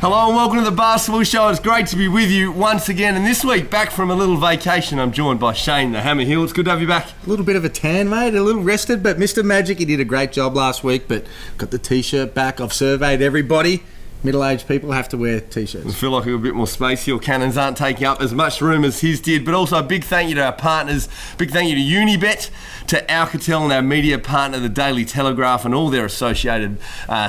Hello and welcome to the Basketball Show. It's great to be with you once again. And this week, back from a little vacation, I'm joined by Shane the Hammer Hill. It's good to have you back. A little bit of a tan, mate. A little rested, but Mr. Magic, he did a great job last week. But got the T-shirt back. I've surveyed everybody. Middle-aged people have to wear T-shirts. I feel like we're a bit more spacey. Your cannons aren't taking up as much room as his did. But also a big thank you to our partners. Big thank you to Unibet, to Alcatel and our media partner, the Daily Telegraph, and all their associated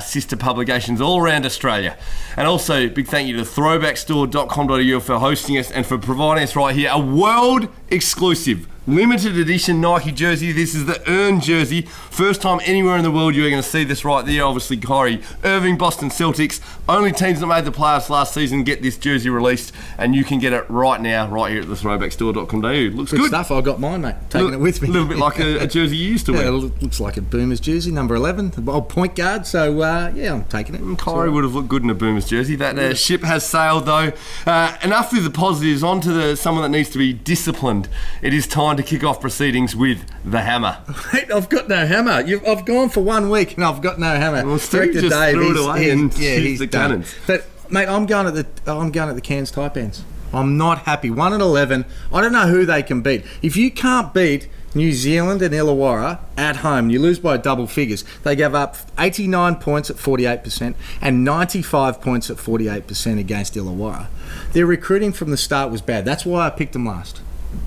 sister publications all around Australia. And also big thank you to throwbackstore.com.au for hosting us and for providing us right here a world exclusive limited edition Nike jersey. This is the Earn jersey. First time anywhere in the world you're going to see this right there. Obviously, Kyrie Irving, Boston Celtics. Only teams that made the playoffs last season get this jersey released, and you can get it right now, right here at the throwbackstore.com.au. Looks good stuff. I got mine, mate. Taking it with me. A little bit like a jersey you used to wear. Yeah, it looks like a Boomers jersey, number 11, the old point guard. So, yeah, I'm taking it. Kyrie would have looked good in a Boomers jersey. That ship has sailed, though. Enough with the positives. On to someone that needs to be disciplined. It is time to kick off proceedings with the hammer. Mate, I've got no hammer. I've gone for 1 week and I've got no hammer. Well, Steve just threw it away and he's the cannons. But mate, I'm going at the Cairns Taipans. I'm not happy. 1-11. I don't know who they can beat. If you can't beat New Zealand and Illawarra at home, you lose by double figures. They gave up 89 points at 48% and 95 points at 48% against Illawarra. Their recruiting from the start was bad. That's why I picked them last.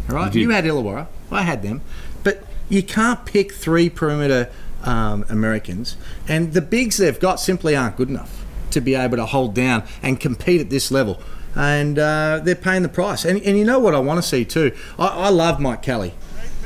All right, you had Illawarra, I had them, but you can't pick three perimeter Americans, and the bigs they've got simply aren't good enough to be able to hold down and compete at this level, and they're paying the price. And you know what I want to see too? I love Mike Kelly,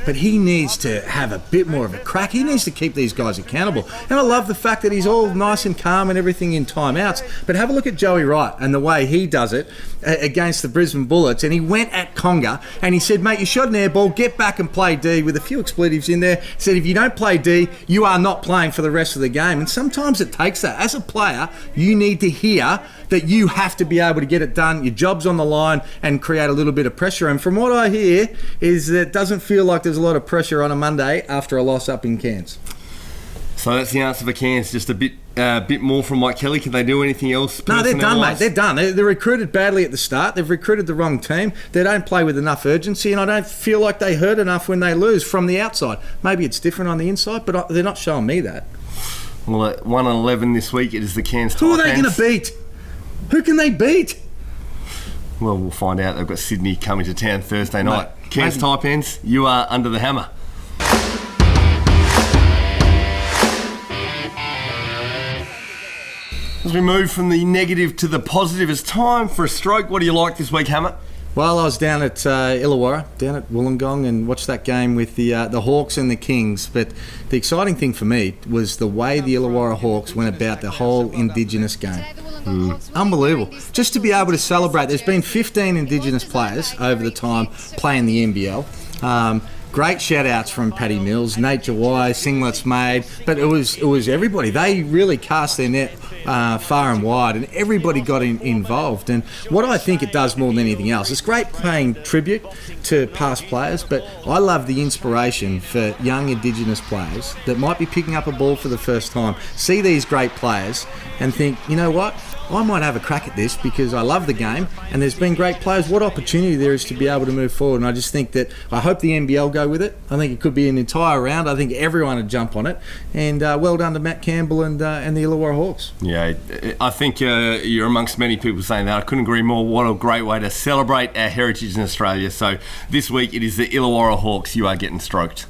but he needs to have a bit more of a crack. He needs to keep these guys accountable. And I love the fact that he's all nice and calm and everything in timeouts. But have a look at Joey Wright and the way he does it against the Brisbane Bullets. And he went at Conga and he said, mate, you shot an air ball, get back and play D, with a few expletives in there. He said, if you don't play D, you are not playing for the rest of the game. And sometimes it takes that. As a player, you need to hear that you have to be able to get it done. Your job's on the line and create a little bit of pressure. And from what I hear is that it doesn't feel like there's a lot of pressure on a Monday after a loss up in Cairns. So that's the answer for Cairns. Just a bit more from Mike Kelly. Can they do anything else? No, they're done, mate. They're done. They're recruited badly at the start. They've recruited the wrong team. They don't play with enough urgency, and I don't feel like they hurt enough when they lose from the outside. Maybe it's different on the inside, but they're not showing me that. Well, at 1-11 this week, it is the Cairns Taipans. Who are they going to beat? Who can they beat? Well, we'll find out. They've got Sydney coming to town Thursday night. Cairns Taipans, you are under the hammer. As we move from the negative to the positive, it's time for a stroke. What do you like this week, Hammer? Well, I was down at Illawarra, down at Wollongong, and watched that game with the Hawks and the Kings. But the exciting thing for me was the way the Illawarra Hawks went about the whole Indigenous game. Unbelievable. Just to be able to celebrate. There's been 15 Indigenous players over the time playing the NBL. Great shout-outs from Paddy Mills, Nate Jawai, Singlets made, but it was everybody. They really cast their net far and wide, and everybody got involved. And what I think it does more than anything else, it's great paying tribute to past players, but I love the inspiration for young Indigenous players that might be picking up a ball for the first time, see these great players and think, you know what, I might have a crack at this because I love the game and there's been great players. What opportunity there is to be able to move forward. And I just think that I hope the NBL go with it. I think it could be an entire round. I think everyone would jump on it. And well done to Matt Campbell and the Illawarra Hawks. Yeah, I think you're amongst many people saying that. I couldn't agree more. What a great way to celebrate our heritage in Australia. So this week it is the Illawarra Hawks. You are getting stroked.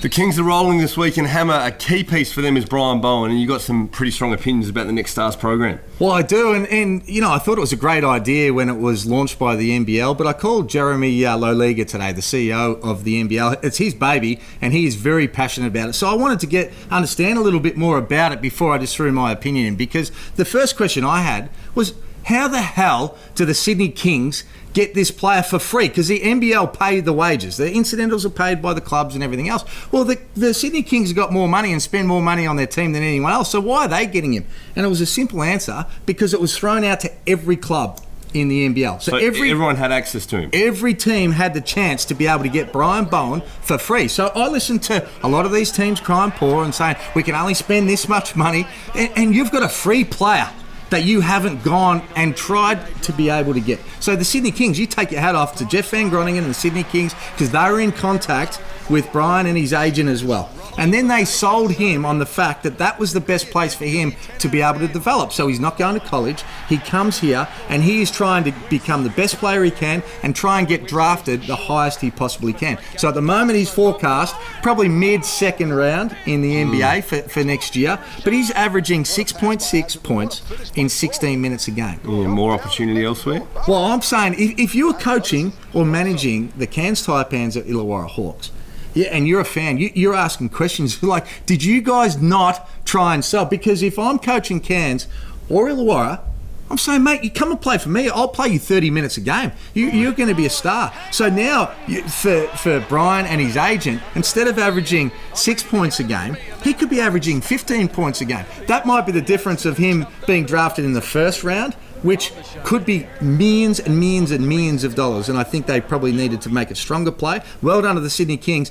The Kings are rolling this week, and Hammer, a key piece for them is Brian Bowen, and you've got some pretty strong opinions about the Next Stars program. Well, I do, and you know, I thought it was a great idea when it was launched by the NBL, but I called Jeremy Loliga today, the CEO of the NBL. It's his baby, and he is very passionate about it. So I wanted to understand a little bit more about it before I just threw my opinion in, because the first question I had was, how the hell do the Sydney Kings get this player for free? Because the NBL paid the wages. The incidentals are paid by the clubs and everything else. Well, the Sydney Kings have got more money and spend more money on their team than anyone else. So why are they getting him? And it was a simple answer, because it was thrown out to every club. in the NBL. So everyone had access to him. Every team had the chance to be able to get Brian Bowen for free. So I listened to a lot of these teams crying poor and saying, we can only spend this much money, and you've got a free player that you haven't gone and tried to be able to get. So the Sydney Kings, you take your hat off to Jeff Van Groningen and the Sydney Kings, because they were in contact with Brian and his agent as well. And then they sold him on the fact that that was the best place for him to be able to develop. So he's not going to college. He comes here and he is trying to become the best player he can and try and get drafted the highest he possibly can. So at the moment he's forecast probably mid-second round in the NBA for next year. But he's averaging 6.6 points in 16 minutes a game. Yeah, more opportunity elsewhere? Well, I'm saying if you were coaching or managing the Cairns Taipans at Illawarra Hawks, yeah, and you're a fan, you're asking questions like, did you guys not try and sell? Because if I'm coaching Cairns or Illawarra, I'm saying, mate, you come and play for me. I'll play you 30 minutes a game. You're going to be a star. So now, for Brian and his agent, instead of averaging 6 points a game, he could be averaging 15 points a game. That might be the difference of him being drafted in the first round, which could be millions and millions and millions of dollars. And I think they probably needed to make a stronger play. Well done to the Sydney Kings.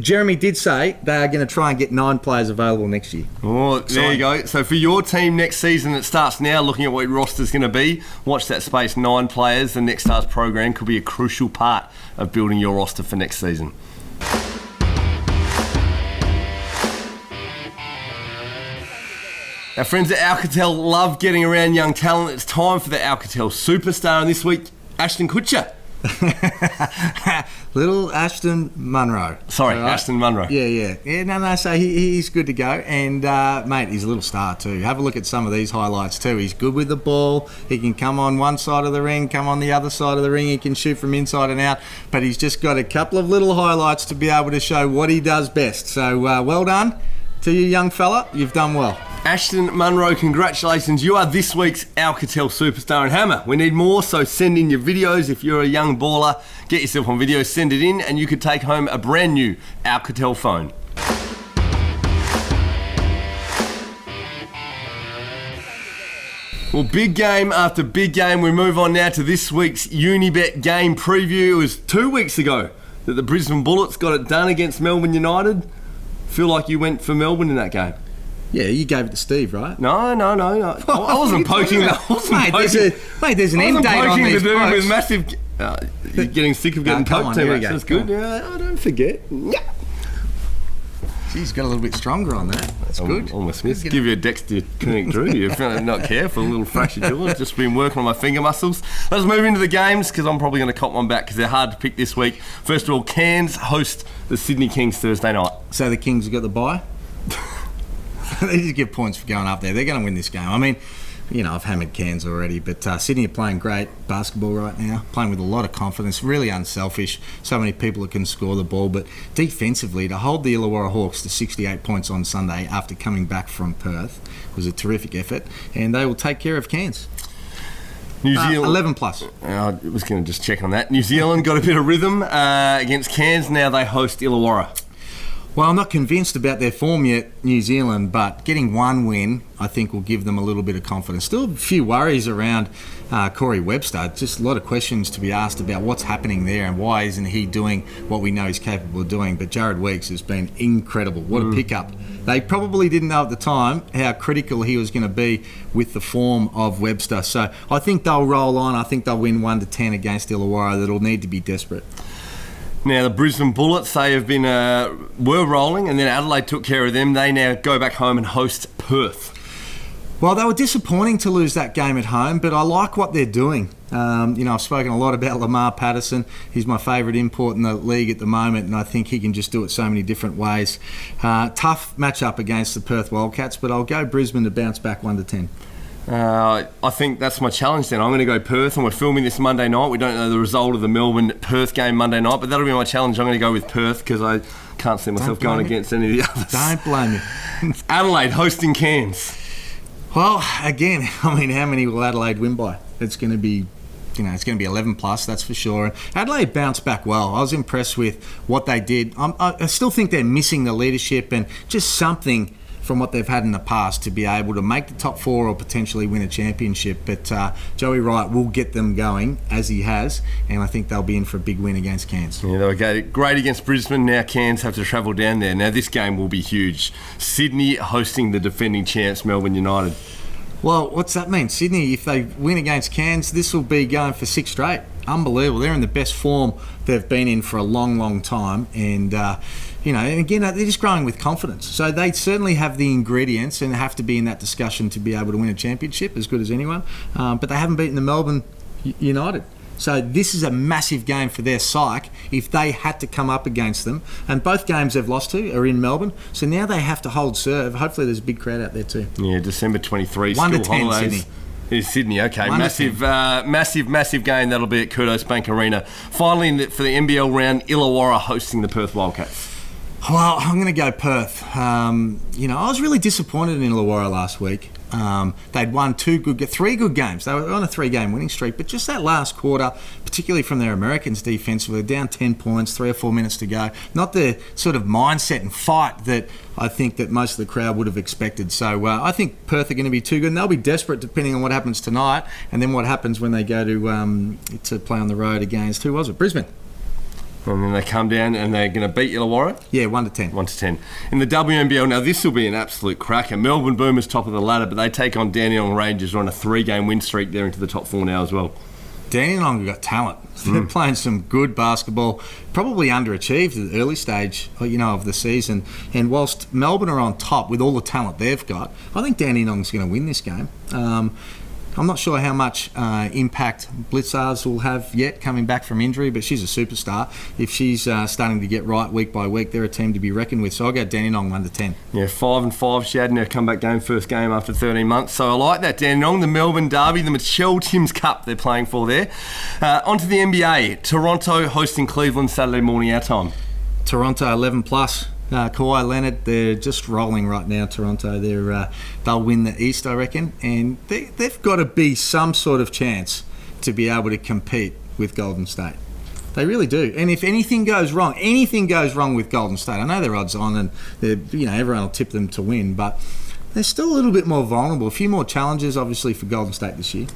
Jeremy did say they are going to try and get 9 players available next year. Oh, there you go. So for your team next season that starts now, looking at what your roster's going to be, watch that space, 9 players. The Next Stars program could be a crucial part of building your roster for next season. Our friends at Alcatel love getting around young talent. It's time for the Alcatel superstar, and this week, Ashton Kutcher. Little Ashton Monroe. Sorry, right? Ashton Monroe. Yeah, no, so he's good to go. And, mate, he's a little star too. Have a look at some of these highlights too. He's good with the ball. He can come on one side of the ring, come on the other side of the ring. He can shoot from inside and out. But he's just got a couple of little highlights to be able to show what he does best. So, well done to you, young fella. You've done well. Ashton Monroe, congratulations. You are this week's Alcatel superstar. And Hammer, we need more, so send in your videos. If you're a young baller, get yourself on video, send it in, and you could take home a brand new Alcatel phone. Well, big game after big game. We move on now to this week's Unibet game preview. It was 2 weeks ago that the Brisbane Bullets got it done against Melbourne United. Feel like you went for Melbourne in that game. Yeah, you gave it to Steve, right? No. I wasn't poking. Mate, there's an end date on these to do blokes. with massive. You're getting sick of getting poked too much. That's good. Yeah, I don't forget. He's got a little bit stronger on that. That's good. Almost missed. Give you a Dexter Connect Drew. You're not careful. A little fracture jaw. Just been working on my finger muscles. Let's move into the games because I'm probably going to cop one back because they're hard to pick this week. First of all, Cairns host the Sydney Kings Thursday night. So the Kings have got the bye? They just get points for going up there. They're going to win this game. I mean, I've hammered Cairns already, but Sydney are playing great basketball right now, playing with a lot of confidence, really unselfish. So many people that can score the ball, but defensively, to hold the Illawarra Hawks to 68 points on Sunday after coming back from Perth was a terrific effort, and they will take care of Cairns. New Zealand 11 plus. I was going to just check on that. New Zealand got a bit of rhythm against Cairns. Now they host Illawarra. Well, I'm not convinced about their form yet, New Zealand, but getting one win, I think, will give them a little bit of confidence. Still a few worries around Corey Webster. Just a lot of questions to be asked about what's happening there and why isn't he doing what we know he's capable of doing. But Jared Weeks has been incredible. What a pickup. They probably didn't know at the time how critical he was going to be with the form of Webster. So I think they'll roll on. I think they'll win 1-10 against Illawarra. That'll need to be desperate. Now, the Brisbane Bullets, they have been were rolling, and then Adelaide took care of them. They now go back home and host Perth. Well, they were disappointing to lose that game at home, but I like what they're doing. I've spoken a lot about Lamar Patterson. He's my favourite import in the league at the moment, and I think he can just do it so many different ways. Tough matchup against the Perth Wildcats, but I'll go Brisbane to bounce back 1-10. I think that's my challenge then. I'm going to go Perth, and we're filming this Monday night. We don't know the result of the Melbourne-Perth game Monday night, but that'll be my challenge. I'm going to go with Perth because I can't see myself going against any of the others. Don't blame me. Adelaide hosting Cairns. Well, again, how many will Adelaide win by? It's going to be... it's going to be 11 plus, that's for sure. Adelaide bounced back well. I was impressed with what they did. I still think they're missing the leadership and just something from what they've had in the past to be able to make the top 4 or potentially win a championship. But Joey Wright will get them going, as he has, and I think they'll be in for a big win against Cairns. Yeah, they were great against Brisbane. Now Cairns have to travel down there. Now this game will be huge. Sydney hosting the defending champs, Melbourne United. Well, what's that mean? Sydney, if they win against Cairns, this will be going for 6 straight. Unbelievable. They're in the best form they've been in for a long, long time. And, and again, they're just growing with confidence. So they certainly have the ingredients and have to be in that discussion to be able to win a championship, as good as anyone. But they haven't beaten the Melbourne United. So this is a massive game for their psyche if they had to come up against them. And both games they've lost to are in Melbourne. So now they have to hold serve. Hopefully there's a big crowd out there too. Yeah, December 23, 1 to school 10 holidays. Sydney. Is Sydney, okay. Massive game. That'll be at Kudos Bank Arena. Finally, for the NBL round, Illawarra hosting the Perth Wildcats. Well, I'm going to go Perth. I was really disappointed in Illawarra last week. They'd won 3 good games. They were on a 3-game winning streak, but just that last quarter, particularly from their Americans defensively, down 10 points, 3 or 4 minutes to go. Not the sort of mindset and fight that I think that most of the crowd would have expected. So I think Perth are going to be too good, and they'll be desperate depending on what happens tonight, and then what happens when they go to play on the road against, who was it? Brisbane. And then they come down and they're going to beat Illawarra? Yeah, 1 to 10. 1 to 10. In the WNBL, now this will be an absolute cracker. Melbourne Boomers top of the ladder, but they take on Dandenong Rangers. They're on a 3-game win streak. They're into the top 4 now as well. Dandenong have got talent. They're playing some good basketball, probably underachieved at the early stage, of the season. And whilst Melbourne are on top with all the talent they've got, I think Dandenong's going to win this game. I'm not sure how much impact Blitzars will have yet coming back from injury, but she's a superstar. If she's starting to get right week by week, they're a team to be reckoned with. So I'll go Dandenong 1 to 10. Yeah, 5-5. She had in her comeback game, first game after 13 months. So I like that. Dandenong, the Melbourne Derby, the Michelle Timms Cup they're playing for there. On to the NBA. Toronto hosting Cleveland Saturday morning our time. Toronto 11+. Kawhi Leonard, they're just rolling right now, Toronto. They'll win the East, I reckon, and they've got to be some sort of chance to be able to compete with Golden State. They really do. And if anything goes wrong with Golden State, I know they're odds on and everyone will tip them to win, but they're still a little bit more vulnerable. A few more challenges, obviously, for Golden State this year.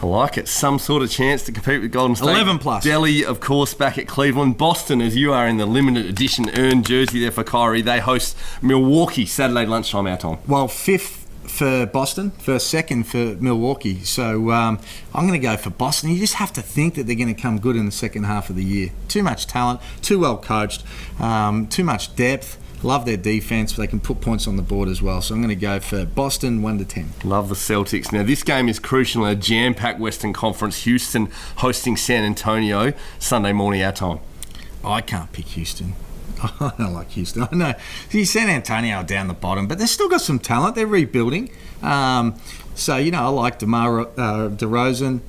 I like it. Some sort of chance to compete with Golden State. 11+. Delhi, of course, back at Cleveland. Boston, as you are in the limited edition earned jersey there for Kyrie, they host Milwaukee Saturday lunchtime our time. Well, 5th for Boston, first, 2nd for Milwaukee. So I'm going to go for Boston. You just have to think that they're going to come good in the second half of the year. Too much talent, too well coached, too much depth. Love their defence, but they can put points on the board as well. So I'm going to go for Boston 1 to 10. Love the Celtics. Now this game is crucial in a jam-packed Western Conference. Houston hosting San Antonio Sunday morning our time. I can't pick Houston. I don't like Houston. I know. See, San Antonio are down the bottom, but they've still got some talent. They're rebuilding. So, I like DeRozan,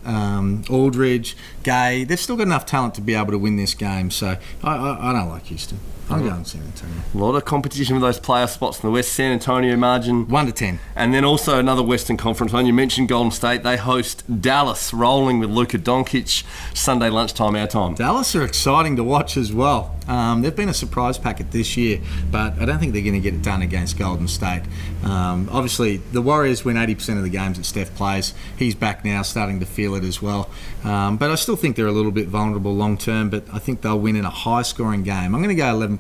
Aldridge, Gay. They've still got enough talent to be able to win this game. So I don't like Houston. I'm going San Antonio. A lot of competition with those player spots in the West. San Antonio margin 1 to 10. And then also another Western Conference one. You mentioned Golden State. They host Dallas, rolling with Luka Doncic Sunday lunchtime our time. Dallas are exciting to watch as well. They've been a surprise packet this year, but I don't think they're going to get it done against Golden State. Obviously, the Warriors win 80% of the games that Steph plays. He's back now, starting to feel it as well. But I still think they're a little bit vulnerable long term, but I think they'll win in a high-scoring game. I'm going to go 11+.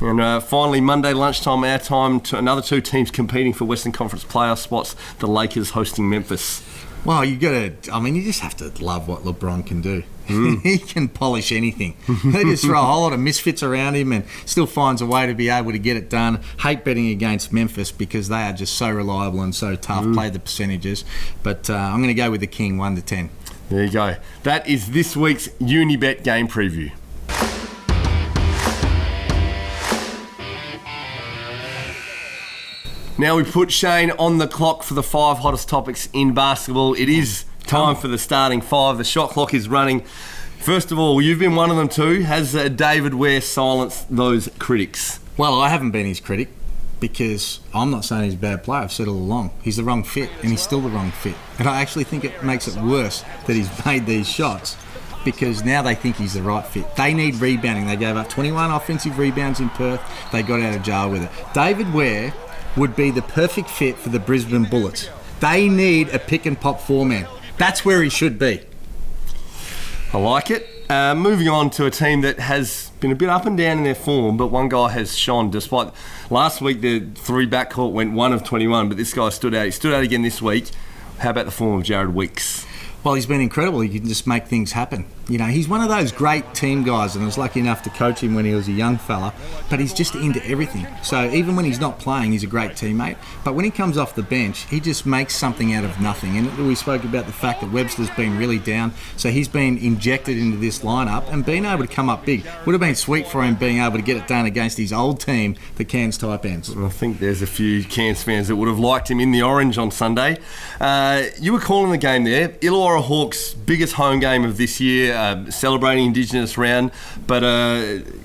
And finally, Monday lunchtime our time, to another 2 teams competing for Western Conference playoff spots. The Lakers hosting Memphis. Well, you just have to love what LeBron can do. He can polish anything. They just throw a whole lot of misfits around him and still finds a way to be able to get it done. Hate betting against Memphis because they are just so reliable and so tough. Play the percentages. But I'm going to go with the King 1 to 10. There you go. That is this week's Unibet game preview. Now we put Shane on the clock for the 5 hottest topics in basketball. It is time for the starting 5. The shot clock is running. First of all, you've been one of them too. Has David Ware silenced those critics? Well, I haven't been his critic because I'm not saying he's a bad player. I've said it all along. He's the wrong fit, and he's still the wrong fit. And I actually think it makes it worse that he's made these shots because now they think he's the right fit. They need rebounding. They gave up 21 offensive rebounds in Perth. They got out of jail with it. David Ware would be the perfect fit for the Brisbane Bullets. They need a pick and pop four-man. That's where he should be. I like it. Moving on to a team that has been a bit up and down in their form, but one guy has shone despite last week the three backcourt went 1 of 21, but this guy stood out. He stood out again this week. How about the form of Jared Weeks? Well, he's been incredible. He can just make things happen. You know, he's one of those great team guys, and I was lucky enough to coach him when he was a young fella, but he's just into everything. So even when he's not playing, he's a great teammate. But when he comes off the bench, he just makes something out of nothing. And we spoke about the fact that Webster's been really down, so he's been injected into this lineup and being able to come up big. Would have been sweet for him being able to get it done against his old team, the Cairns Taipans. I think there's a few Cairns fans that would have liked him in the orange on Sunday. You were calling the game there. Illawarra Hawks' biggest home game of this year, celebrating Indigenous round, but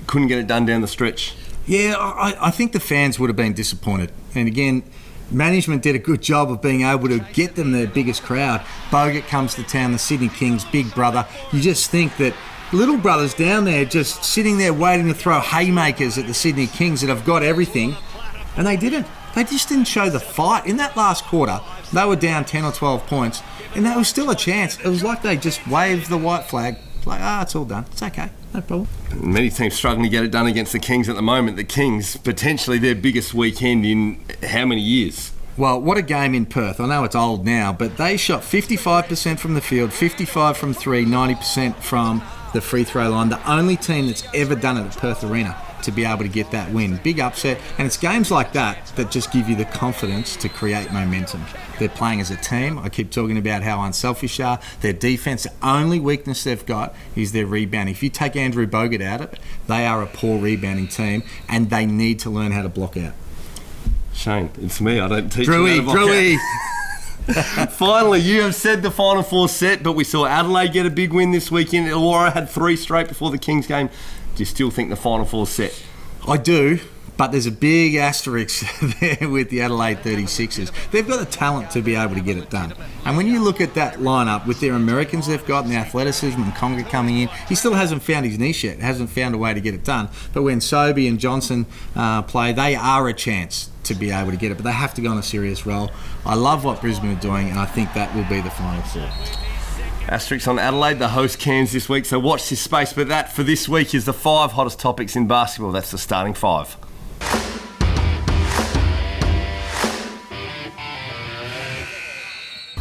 couldn't get it done down the stretch. Yeah, I think the fans would have been disappointed. And again, management did a good job of being able to get them their biggest crowd. Bogut comes to town, the Sydney Kings, big brother. You just think that little brothers down there just sitting there waiting to throw haymakers at the Sydney Kings that have got everything, and they didn't. They just didn't show the fight. In that last quarter, they were down 10 or 12 points, and there was still a chance. It was like they just waved the white flag, like, it's all done. It's okay, no problem. Many teams struggling to get it done against the Kings at the moment. The Kings, potentially their biggest weekend in how many years? Well, what a game in Perth. I know it's old now, but they shot 55% from the field, 55 from three, 90% from the free throw line. The only team that's ever done it at Perth Arena to be able to get that win. Big upset, and it's games like that that just give you the confidence to create momentum. They're playing as a team. I keep talking about how unselfish they are. Their defence, the only weakness they've got is their rebounding. If you take Andrew Bogut out of it, they are a poor rebounding team, and they need to learn how to block out. Shane, it's me. I don't teach Drewy, you how to block out. Finally, you have said the Final Four set, but we saw Adelaide get a big win this weekend. Illawarra had 3 straight before the Kings game. Do you still think the Final Four set? I do, but there's a big asterisk there with the Adelaide 36ers. They've got the talent to be able to get it done. And when you look at that lineup with their Americans they've got and the athleticism and Conga coming in, he still hasn't found his niche yet, hasn't found a way to get it done. But when Sobey and Johnson play, they are a chance to be able to get it, but they have to go on a serious roll. I love what Brisbane are doing, and I think that will be the Final Four. Asterix on Adelaide, the host Cairns this week, so watch this space. But that for this week is the 5 hottest topics in basketball. That's the starting 5.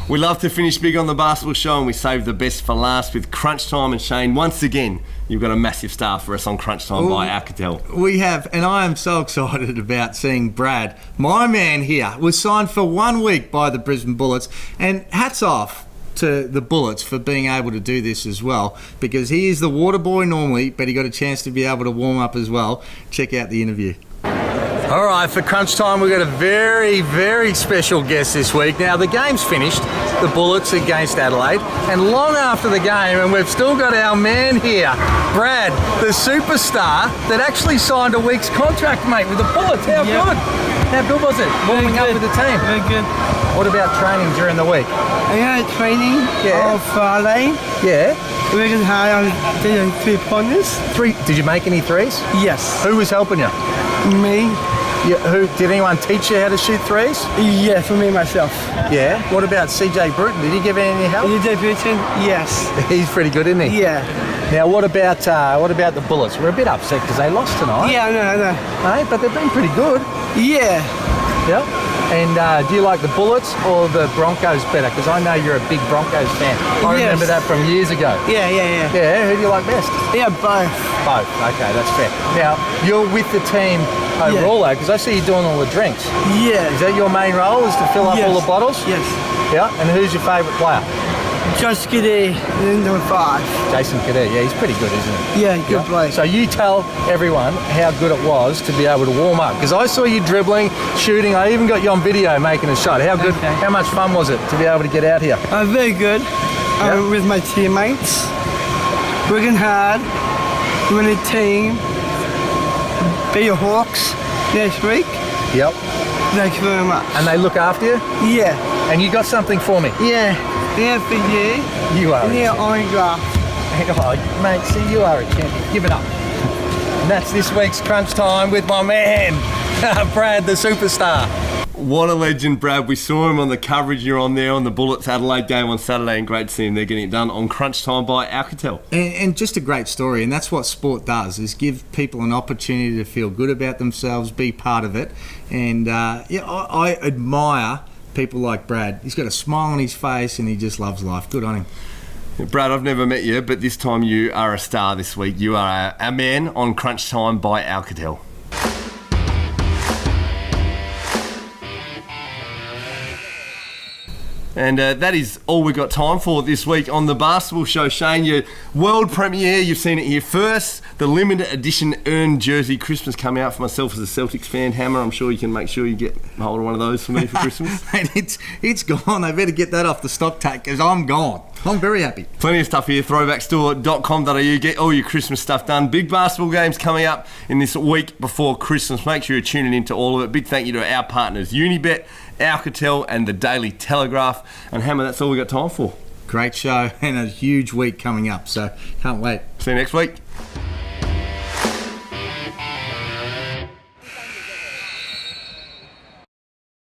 We love to finish big on the basketball show, and we save the best for last with Crunch Time. And Shane, once again, you've got a massive star for us on Crunch Time by Alcatel. We have, and I am so excited about seeing Brad, my man here, was signed for 1 week by the Brisbane Bullets, and hats off to the Bullets for being able to do this as well, because he is the water boy normally, but he got a chance to be able to warm up as well. Check out the interview. All right, for Crunch Time, we've got a very, very special guest this week. Now, the game's finished, the Bullets against Adelaide, and long after the game, and we've still got our man here, Brad, the superstar that actually signed a week's contract, mate, with the Bullets. How good? How good was it, warming up with the team? Very good. What about training during the week? I had training on Friday. Yeah. Working hard on doing 3-pointers. 3? Did you make any threes? Yes. Who was helping you? Me. Yeah, did anyone teach you how to shoot threes? Yeah, for me myself. Yeah. What about CJ Bruton? Did he give any help? You did Britain? Yes. He's pretty good, isn't he? Yeah. Now, what about the Bullets? We're a bit upset because they lost tonight. Yeah, I know. Hey, but they've been pretty good. Yeah. Yep. And do you like the Bullets or the Broncos better? Because I know you're a big Broncos fan. I remember that from years ago. Yeah. Yeah, who do you like best? Yeah, both. Both. Okay, that's fair. Now, you're with the team overall, because I see you doing all the drinks. Yeah. Is that your main role, is to fill up all the bottles? Yes. Yeah, and who's your favourite player? Just get number 5. Jason Cadet, yeah, he's pretty good, isn't he? Yeah, good play. So you tell everyone how good it was to be able to warm up, because I saw you dribbling, shooting. I even got you on video making a shot. How good? Okay. How much fun was it to be able to get out here? Very good. With my teammates. Working hard. Winning team. Be your Hawks next week. Yep. Thank you very much. And they look after you? Yeah. And you got something for me? Yeah. Yeah, for you. You are. Yeah, autograph. Oh, mate, see, you are a champion. Give it up. And that's this week's Crunch Time with my man, Brad, the superstar. What a legend, Brad. We saw him on the coverage you're on there on the Bullets Adelaide game on Saturday, and great to see him. They're getting it done on crunch time by Alcatel. And just a great story, and that's what sport does, is give people an opportunity to feel good about themselves, be part of it. And I admire people like Brad. He's got a smile on his face and he just loves life. Good on him. Brad, I've never met you, but this time you are a star this week. You are a man on crunch time by Alcatel. And that is all we've got time for this week on the Basketball Show. Shane, your world premiere, you've seen it here first. The limited edition earned jersey Christmas coming out for myself as a Celtics fan. Hammer, I'm sure you can make sure you get hold of one of those for me for Christmas. Mate, it's gone. They better get that off the stock take because I'm gone. I'm very happy. Plenty of stuff here, throwbackstore.com.au. Get all your Christmas stuff done. Big basketball games coming up in this week before Christmas. Make sure you're tuning into all of it. Big thank you to our partners, Unibet, Alcatel and the Daily Telegraph. And Hammer, that's all we got time for. Great show and a huge week coming up, so can't wait. See you next week.